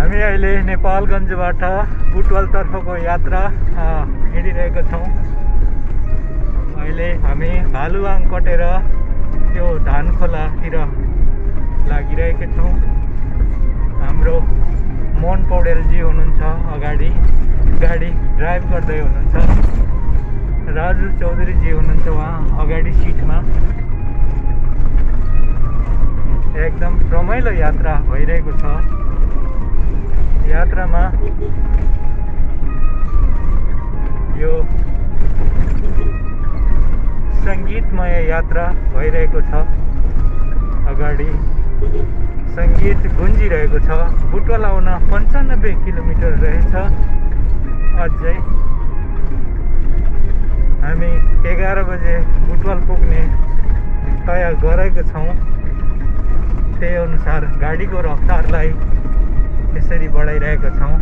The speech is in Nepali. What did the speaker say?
हामी अहिले नेपालगञ्जबाट बुटवलतर्फको यात्रा हिँडिरहेका छौँ। अहिले हामी भालुवाङ कटेर त्यो धानखोलातिर लागिरहेका छौँ। हाम्रो मोहन पौडेलजी हुनुहुन्छ अगाडि, गाडी ड्राइभ गर्दै हुनुहुन्छ। राजु चौधरीजी हुनुहुन्छ उहाँ अगाडि सिटमा। एकदम रमाइलो यात्रा भइरहेको छ। यात्रामा यो सङ्गीतमय यात्रा भइरहेको छ। अगाडि सङ्गीत गुन्जिरहेको छ। बुटवल आउन 95 किलोमिटर रहेछ। अझै हामी 11 बजे बुटवल पुग्ने तय गरेको छौँ। त्यही अनुसार गाडीको रफ्तारलाई यसरी बढाइरहेका छौँ।